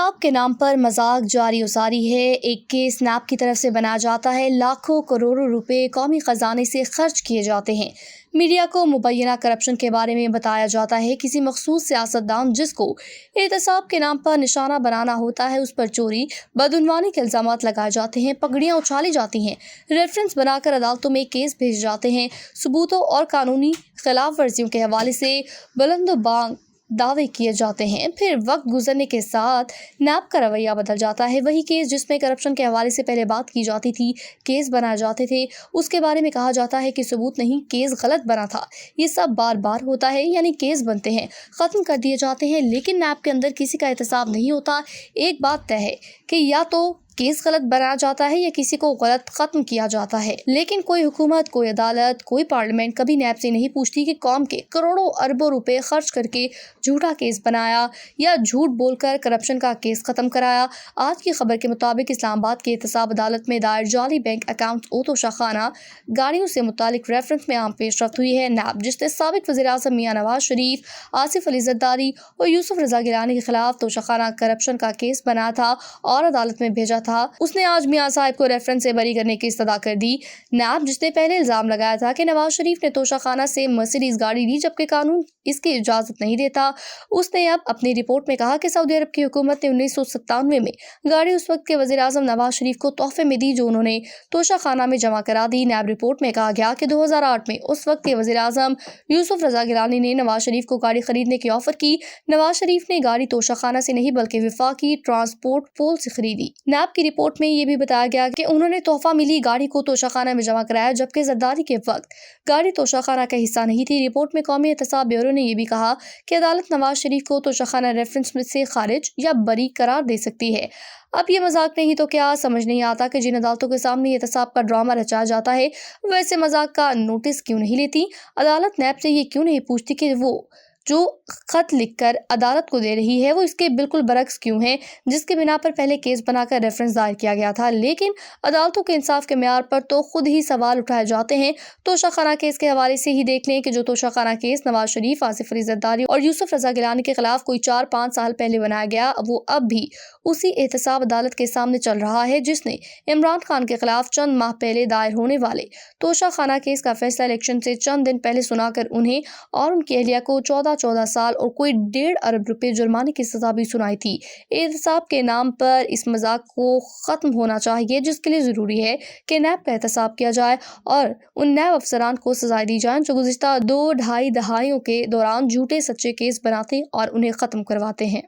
एहतसाब के नाम पर मजाक जारी उसारी है। एक केस नैब की तरफ से बनाया जाता है, लाखों करोड़ों रुपए कौमी खजाने से खर्च किए जाते हैं। मीडिया को मुबैना करप्शन के बारे में बताया जाता है। किसी मखसूस सियासतदान जिसको एहतसाब के नाम पर निशाना बनाना होता है, उस पर चोरी बदउनवानी के इल्जाम लगाए जाते हैं, पगड़ियां उछाली जाती हैं, रेफरेंस बनाकर अदालतों में केस भेजे जाते हैं। सबूतों और कानूनी खिलाफ वर्जियों के हवाले से बुलंदबांग दावे किए जाते हैं। फिर वक्त गुजरने के साथ नैब का रवैया बदल जाता है। वही केस जिसमें करप्शन के हवाले से पहले बात की जाती थी, केस बनाए जाते थे, उसके बारे में कहा जाता है कि सबूत नहीं, केस गलत बना था। ये सब बार बार होता है, यानी केस बनते हैं, खत्म कर दिए जाते हैं, लेकिन नैब के अंदर किसी का एहतसाब नहीं होता। एक बात तय है कि या तो केस गलत बनाया जाता है या किसी को गलत खत्म किया जाता है, लेकिन कोई हुकूमत, कोई अदालत, कोई पार्लियामेंट कभी नैब से नहीं पूछती कि कौम के करोड़ों अरबों रुपए खर्च करके झूठा केस बनाया या झूठ बोलकर करप्शन का केस खत्म कराया। आज की खबर के मुताबिक इस्लामाबाद की एहतसाब अदालत में दायर जाली बैंक अकाउंट ओ तोशाखाना गाड़ियों से मुतालिक रेफरेंस में आम पेशरफ्त हुई है। नैब जिसने साबिक वज़ीर-ए-आज़म मियां नवाज शरीफ, आसिफ अली जरदारी और यूसुफ रजा गिलानी के खिलाफ तोशाखाना करप्शन का केस बनाया था और अदालत में भेजा था, उसने आज मियां साहब को रेफरेंस से बरी करने की इस्तदा कर दी। नैब जिसने पहले इल्जाम लगाया था कि नवाज शरीफ ने तोशाखाना से मर्सिडीज गाड़ी ली जबकि कानून इसकी इजाजत नहीं देता, उसने अब अपनी रिपोर्ट में कहा कि सऊदी अरब की हुकूमत ने 1997 में गाड़ी उस वक्त के वज़ीर आज़म नवाज शरीफ को तोहफे में दी, जो उन्होंने तोशाखाना में जमा करा दी। नैब रिपोर्ट में कहा गया कि 2008 में उस वक्त के वज़ीर आज़म यूसुफ रजा गिलानी ने नवाज शरीफ को गाड़ी खरीदने की ऑफर की। नवाज शरीफ ने गाड़ी तोशाखाना से नहीं बल्कि विफाकी ट्रांसपोर्ट पोल से खरीदी। नैब की रिपोर्ट में यह भी बताया गया कि उन्होंने तोहफा मिली गाड़ी को तोशाखाना में जमा कराया, जबकि जरदारी के वक्त गाड़ी तोशाखाना का हिस्सा नहीं थी। रिपोर्ट में कौमी एहतसाब ब्यूरो ने यह भी कहा कि अदालत नवाज शरीफ को तोशाखाना रेफरेंस में से खारिज या बरी करार दे सकती है। अब ये मजाक नहीं तो क्या, समझ नहीं आता कि जिन अदालतों के सामने एहतसाब का ड्रामा रचाया जाता है, वैसे मजाक का नोटिस क्यों नहीं लेती। अदालत नैब से ये क्यों नहीं पूछती कि वो जो खत लिखकर अदालत को दे रही है वो इसके बिल्कुल बरक्स क्यों है, जिसके बिना पर पहले केस बनाकर रेफरेंस दायर किया गया था। लेकिन अदालतों के इंसाफ के म्यार पर तो खुद ही सवाल उठाए जाते हैं। तोशाखाना केस के हवाले से ही देख लें कि जो तोशाखाना केस नवाज शरीफ, आसिफ अली जरदारी और यूसुफ रजा गिलानी के खिलाफ कोई 4-5 साल पहले बनाया गया, वो अब भी उसी एहतसाब अदालत के सामने चल रहा है जिसने इमरान खान के खिलाफ चंद माह पहले दायर होने वाले तोशाखाना केस का फैसला इलेक्शन से चंद दिन पहले सुनाकर उन्हें और उनकी अहलिया को 14 साल और कोई 1.5 अरब रुपए जुर्माने की सजा भी सुनाई थी। एहतसाब के नाम पर इस मजाक को खत्म होना चाहिए, जिसके लिए जरूरी है कि नैब का एहतसाब किया जाए और उन नैब अफसरान को सजाएं दी जाए जो गुज़िश्ता 2-2.5 दहाइयों के दौरान झूठे सच्चे केस बनाते और उन्हें खत्म करवाते हैं।